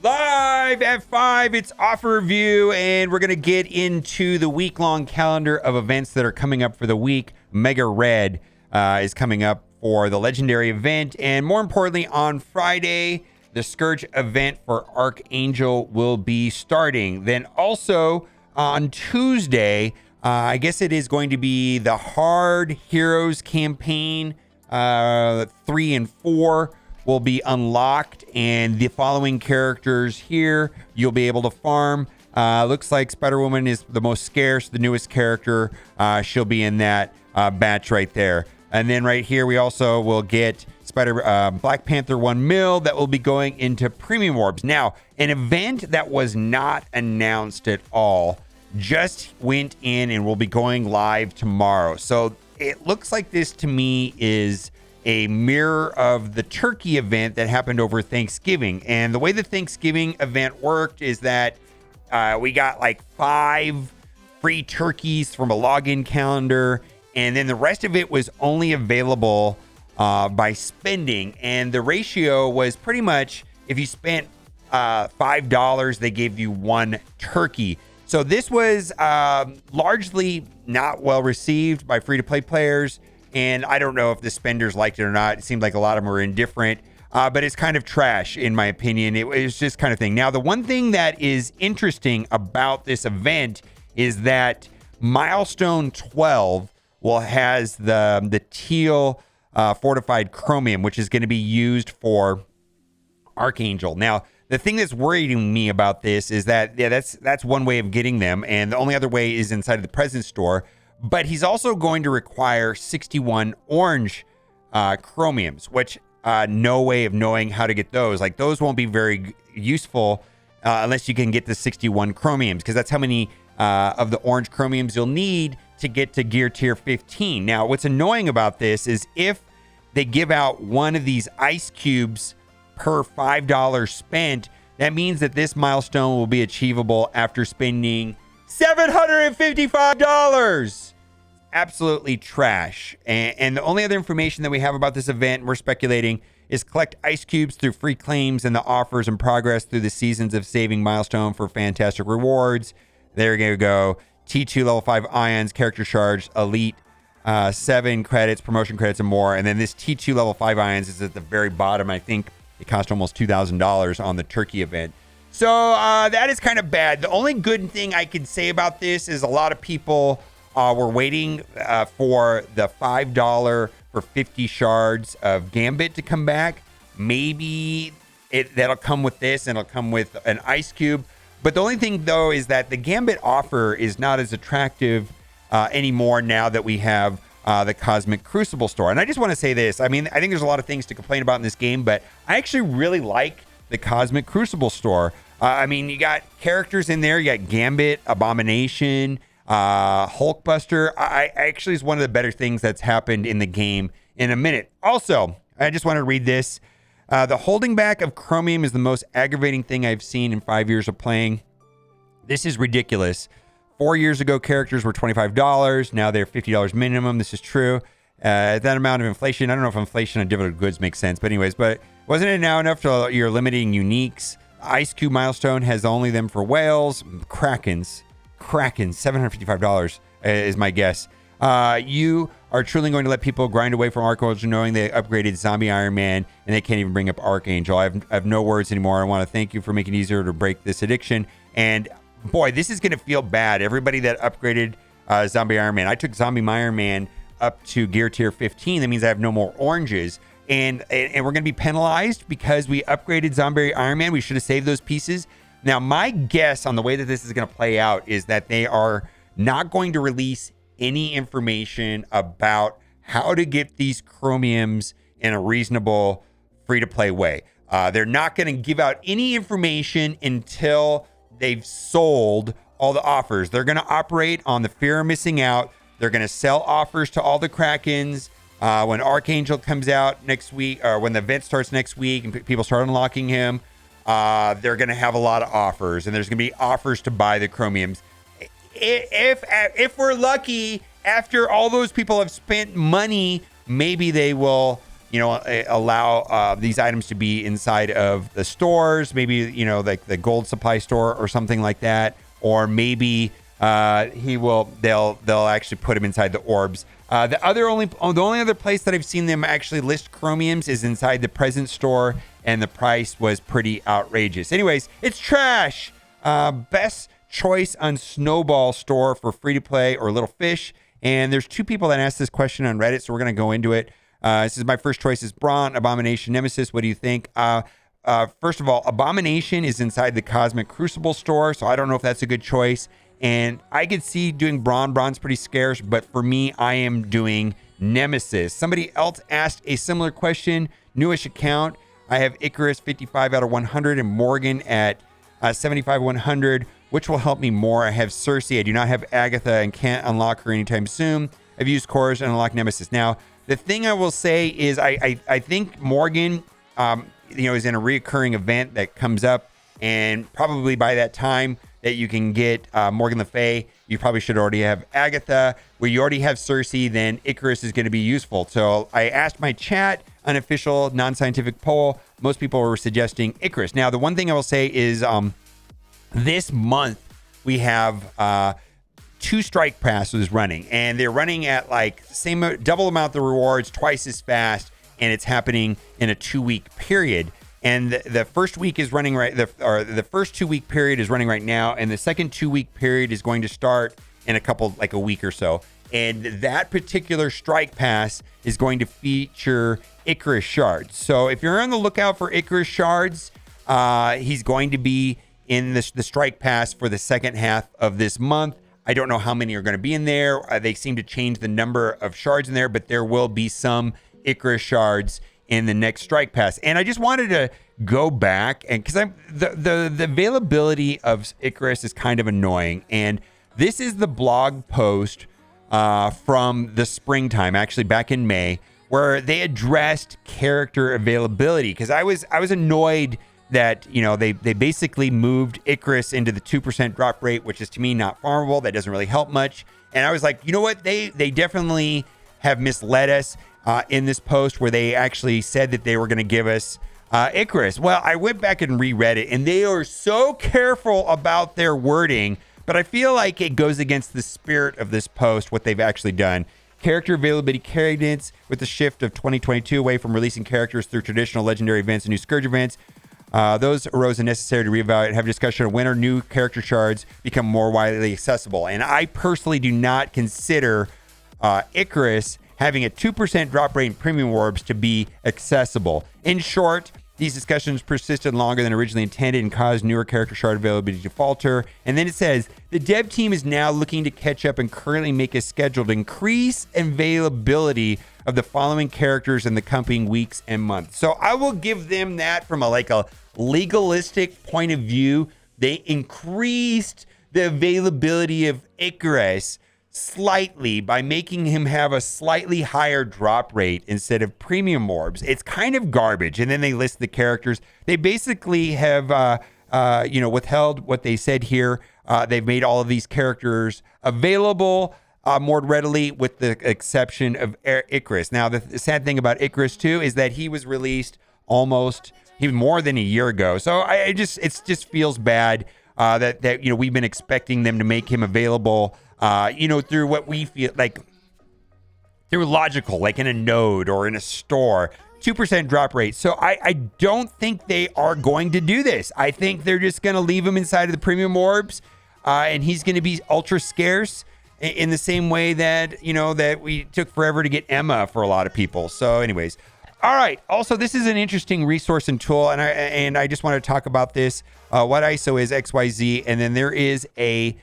Live at 5, it's offer review, and we're going to get into the week-long calendar of events that are coming up for the week. Mega Red is coming up for the Legendary event, and more importantly, on Friday, the Scourge event for Archangel will be starting. Then also on Tuesday, I guess it is going to be the Hard Heroes campaign, 3 and 4. Will be unlocked, and the following characters here you'll be able to farm. Looks like Spider-Woman is the most scarce, the newest character. She'll be in that batch right there. And then right here we also will get Black Panther 1 mil that will be going into premium orbs. Now, an event that was not announced at all just went in and will be going live tomorrow. So it looks like this to me is a mirror of the turkey event that happened over Thanksgiving. And the way the Thanksgiving event worked is that we got like 5 free turkeys from a login calendar, and then the rest of it was only available by spending. And the ratio was pretty much if you spent $5, they gave you 1 turkey. So this was largely not well received by free-to-play players. And I don't know if the spenders liked it or not. It seemed like a lot of them were indifferent, but it's kind of trash, in my opinion. It was just kind of thing. Now, the one thing that is interesting about this event is that Milestone 12 has the teal Fortified Chromium, which is going to be used for Archangel. Now, the thing that's worrying me about this is that, that's one way of getting them, and the only other way is inside of the present store. But he's also going to require 61 orange chromiums, which no way of knowing how to get those. Like, those won't be very useful unless you can get the 61 chromiums, because that's how many of the orange chromiums you'll need to get to gear tier 15. Now, what's annoying about this is if they give out one of these ice cubes per $5 spent, that means that this milestone will be achievable after spending $755. Absolutely trash. And the only other information that we have about this event, we're speculating, is collect ice cubes through free claims and the offers and progress through the seasons of saving milestone for fantastic rewards. There you go. T2 level 5 ions, character shards, elite 7 credits, promotion credits, and more. And then this T2 level 5 ions is at the very bottom. I think it cost almost $2,000 on the turkey event. So that is kind of bad. The only good thing I can say about this is a lot of people were waiting for the $5 for 50 shards of Gambit to come back. Maybe that'll come with this, and it'll come with an ice cube. But the only thing, though, is that the Gambit offer is not as attractive anymore now that we have the Cosmic Crucible store. And I just want to say this. I mean, I think there's a lot of things to complain about in this game, but I actually really like the Cosmic Crucible store. I mean, you got characters in there. You got Gambit, Abomination, Hulkbuster. I actually is one of the better things that's happened in the game in a minute. Also, I just want to read this. The holding back of Chromium is the most aggravating thing I've seen in 5 years of playing. This is ridiculous. 4 years ago, characters were $25. Now they're $50 minimum. This is true. That amount of inflation. I don't know if inflation on digital goods makes sense, but anyways, but wasn't it now enough to you're limiting uniques? Ice Cube milestone has only them for whales. Krakens, $755 is my guess. You are truly going to let people grind away from Archangel knowing they upgraded Zombie Iron Man and they can't even bring up Archangel. I have no words anymore. I want to thank you for making it easier to break this addiction. And boy, this is going to feel bad. Everybody that upgraded Zombie Iron Man. I took Zombie Iron Man up to gear tier 15. That means I have no more oranges. And we're going to be penalized because we upgraded Zombie Iron Man. We should have saved those pieces. Now, my guess on the way that this is going to play out is that they are not going to release any information about how to get these chromiums in a reasonable free-to-play way. They're not going to give out any information until they've sold all the offers. They're going to operate on the fear of missing out. They're going to sell offers to all the Krakens. When Archangel comes out next week, or when the event starts next week and people start unlocking him, they're going to have a lot of offers, and there's going to be offers to buy the chromiums. If we're lucky, after all those people have spent money, maybe they will allow these items to be inside of the stores, maybe, like the gold supply store or something like that. Or maybe they'll actually put them inside the orbs. The only other place that I've seen them actually list chromiums is inside the present store, and the price was pretty outrageous. Anyways, it's trash. Best choice on Snowball store for free to play or little fish. And there's 2 people that asked this question on Reddit, so we're going to go into it. This is my first choice is Brawn, Abomination, Nemesis. What do you think? First of all, Abomination is inside the Cosmic Crucible store, so I don't know if that's a good choice. And I could see doing Brawn. Brawn's pretty scarce, but for me, I am doing Nemesis. Somebody else asked a similar question. Newish account. I have Icarus 55 out of 100 and Morgan at 75 100. Which will help me more? I have Cersei. I do not have Agatha and can't unlock her anytime soon. I've used Cores and unlocked Nemesis. Now, the thing I will say is I think Morgan, is in a reoccurring event that comes up, and probably by that time that you can get Morgan Le Fay, you probably should already have Agatha. Where you already have Cersei, then Icarus is going to be useful. So I asked my chat, unofficial, non-scientific poll. Most people were suggesting Icarus. Now, the one thing I will say is this month we have 2 strike passes running, and they're running at like double amount of the rewards, twice as fast, and it's happening in a 2-week period. And the first week is running the first 2-week period is running right now, and the second 2-week period is going to start in a week or so. And that particular strike pass is going to feature Icarus shards. So if you're on the lookout for Icarus shards, he's going to be in the strike pass for the second half of this month. I don't know how many are going to be in there. They seem to change the number of shards in there, but there will be some Icarus shards in the next strike pass. And I just wanted to go back, and because the availability of Icarus is kind of annoying. And this is the blog post from the springtime, actually back in May, where they addressed character availability. Because I was annoyed that they basically moved Icarus into the 2% drop rate, which is to me not farmable. That doesn't really help much. And I was like, you know what? They definitely have misled us in this post where they actually said that they were going to give us Icarus. Well, I went back and reread it, and they are so careful about their wording, but I feel like it goes against the spirit of this post, what they've actually done. Character availability cadence with the shift of 2022 away from releasing characters through traditional legendary events and new Scourge events. Those arose necessary to reevaluate and have a discussion of when our new character shards become more widely accessible. And I personally do not consider Icarus having a 2% drop rate in premium orbs to be accessible. In short, these discussions persisted longer than originally intended and caused newer character shard availability to falter. And then it says, the dev team is now looking to catch up and currently make a schedule to increase availability of the following characters in the coming weeks and months. So I will give them that from a legalistic point of view. They increased the availability of Icarus slightly by making him have a slightly higher drop rate instead of premium orbs. It's kind of garbage. And then they list the characters. They basically have withheld what they said here. They've made all of these characters available more readily, with the exception of Icarus. Now, the sad thing about Icarus too is that he was released even more than a year ago. So it just feels bad that we've been expecting them to make him available through what we feel like through logical, like in a node or in a store, 2% drop rate. So I don't think they are going to do this. I think they're just going to leave him inside of the premium orbs, and he's going to be ultra scarce in the same way that, that we took forever to get Emma for a lot of people. So anyways, all right. Also, this is an interesting resource and tool, and I just want to talk about this. What ISO is XYZ, and then there is a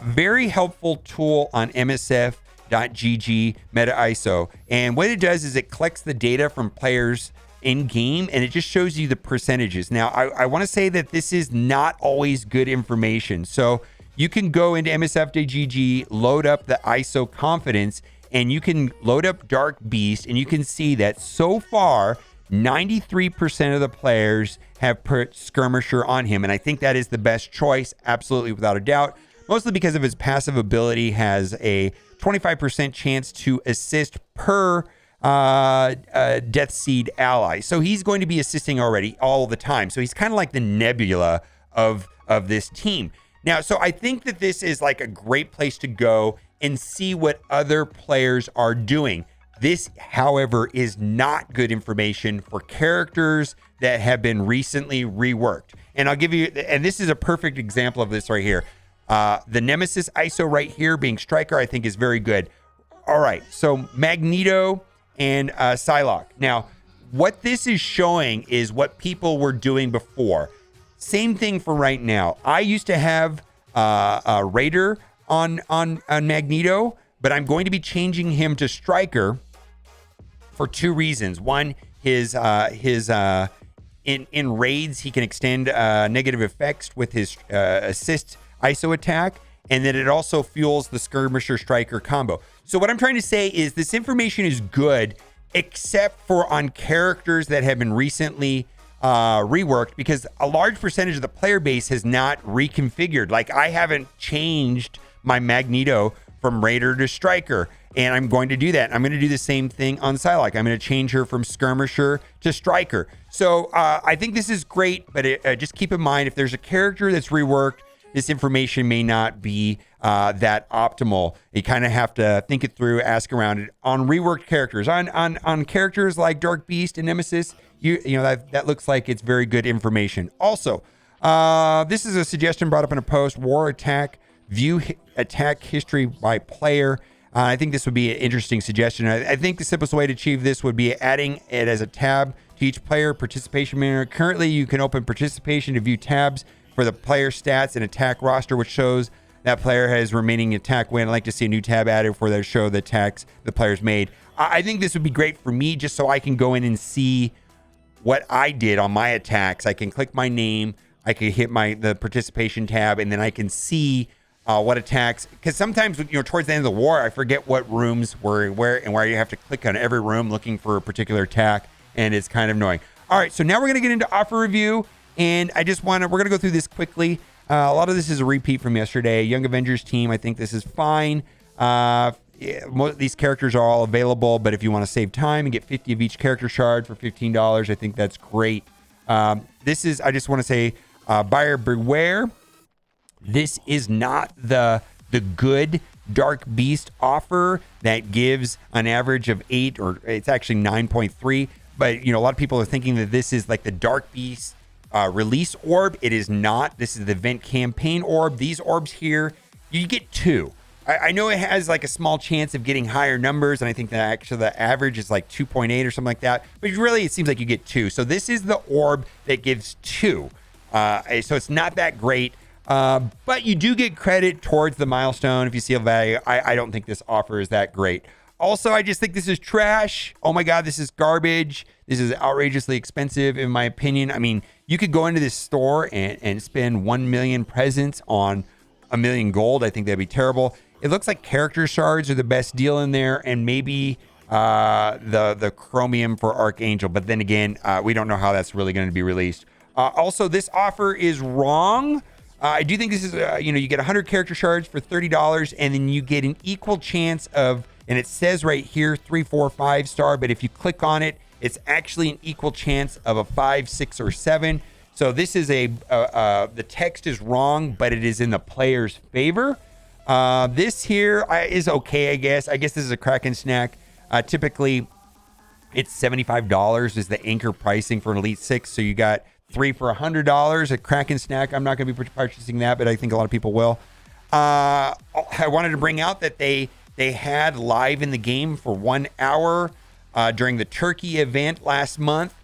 very helpful tool on MSF.gg Meta ISO. And what it does is it collects the data from players in game, and it just shows you the percentages. Now, I want to say that this is not always good information. So you can go into MSF.gg, load up the ISO confidence, and you can load up Dark Beast, and you can see that so far, 93% of the players have put Skirmisher on him. And I think that is the best choice, absolutely, without a doubt. Mostly because of his passive ability has a 25% chance to assist per Death Seed ally. So he's going to be assisting already all the time. So he's kind of like the Nebula of this team. Now, so I think that this is like a great place to go and see what other players are doing. This, however, is not good information for characters that have been recently reworked. And I'll give you, and this is a perfect example of this right here. The Nemesis ISO right here being Striker, I think is very good. All right, so Magneto and Psylocke. Now, what this is showing is what people were doing before. Same thing for right now. I used to have a Raider on Magneto, but I'm going to be changing him to Striker for two reasons. One, his in raids, he can extend negative effects with his assist ISO attack, and then it also fuels the Skirmisher Striker combo. So what I'm trying to say is this information is good, except for on characters that have been recently reworked, because a large percentage of the player base has not reconfigured. Like, I haven't changed my Magneto from Raider to Striker, and I'm going to do that. I'm going to do the same thing on Psylocke. I'm going to change her from Skirmisher to Striker. So I think this is great, but just keep in mind, if there's a character that's reworked, this information may not be that optimal. You kind of have to think it through, ask around it. On reworked characters, on characters like Dark Beast and Nemesis, you know that looks like it's very good information. Also, this is a suggestion brought up in a post: War Attack, view attack history by player. I think this would be an interesting suggestion. I think the simplest way to achieve this would be adding it as a tab to each player participation manager. Currently, you can open participation to view tabs for the player stats and attack roster, which shows that player has remaining attack win. I'd like to see a new tab added for that show the attacks the players made. I think this would be great for me, just so I can go in and see what I did on my attacks. I can click my name, I can hit the participation tab, and then I can see what attacks. Because sometimes, towards the end of the war, I forget what rooms were where and where you have to click on every room looking for a particular attack, and it's kind of annoying. All right, so now we're going to get into offer review. And we're going to go through this quickly. A lot of this is a repeat from yesterday. Young Avengers team, I think this is fine. Most of these characters are all available, but if you want to save time and get 50 of each character shard for $15, I think that's great. I just want to say, buyer beware. This is not the good Dark Beast offer that gives an average of 8, or it's actually 9.3. But, a lot of people are thinking that this is like the Dark Beast release orb. It is not. This is the event campaign orb. These orbs here, you get 2. I know it has like a small chance of getting higher numbers, and I think that actually the average is like 2.8 or something like that, but really it seems like you get 2. So this is the orb that gives 2. So it's not that great, but you do get credit towards the milestone if you see a value. I don't think this offer is that great. Also, I just think this is trash. Oh my God, this is garbage. This is outrageously expensive, in my opinion. I mean, you could go into this store and spend 1 million presents on 1 million gold. I think that'd be terrible. It looks like character shards are the best deal in there, and maybe the Chromium for Archangel. But then again, we don't know how that's really going to be released. Also, this offer is wrong. I do think this is, you get 100 character shards for $30, and then you get an equal chance of, and it says right here 3, 4, 5 star, but if you click on it, it's actually an equal chance of a 5, 6, or 7. So this is the text is wrong, but it is in the player's favor. This here is okay, I guess. I guess this is a Kraken snack. Typically, it's $75 is the anchor pricing for an Elite 6. So you got 3 for $100. A Kraken snack. I'm not going to be purchasing that, but I think a lot of people will. I wanted to bring out that they had live in the game for 1 hour during the Turkey event last month.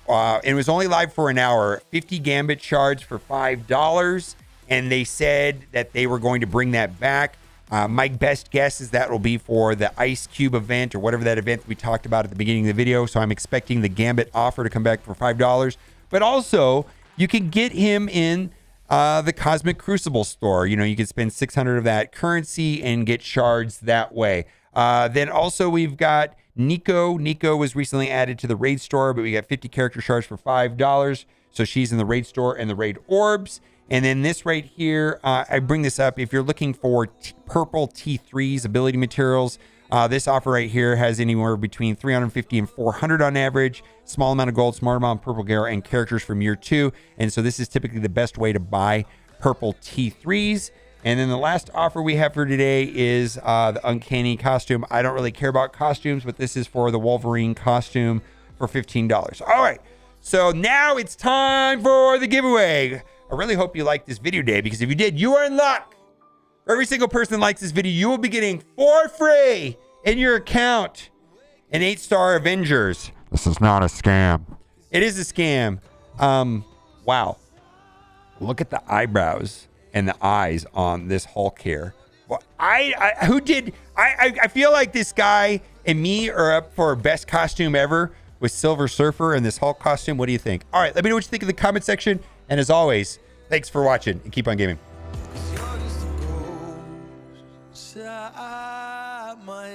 It was only live for an hour. 50 Gambit shards for $5. And they said that they were going to bring that back. My best guess is that will be for the Ice Cube event or whatever that event we talked about at the beginning of the video. So I'm expecting the Gambit offer to come back for $5. But also, you can get him in the Cosmic Crucible store. You can spend 600 of that currency and get shards that way. Then also we've got Nico. Nico was recently added to the Raid store, but we got 50 character shards for $5. So she's in the Raid store and the Raid orbs. And then this right here, I bring this up if you're looking for purple T3s ability materials. This offer right here has anywhere between 350 and 400 on average. Small amount of gold, small amount of purple gear, and characters from year 2. And so this is typically the best way to buy purple T3s. And then the last offer we have for today is the Uncanny costume. I don't really care about costumes, but this is for the Wolverine costume for $15. All right. So now it's time for the giveaway. I really hope you liked this video today, because if you did, you are in luck. For every single person that likes this video, you will be getting for free in your account an 8-star Avengers. This is not a scam. It is a scam. Wow. Look at the eyebrows and the eyes on this Hulk here. Well, I feel like this guy and me are up for best costume ever with Silver Surfer and this Hulk costume. What do you think? All right, let me know what you think in the comment section. And as always, thanks for watching and keep on gaming. My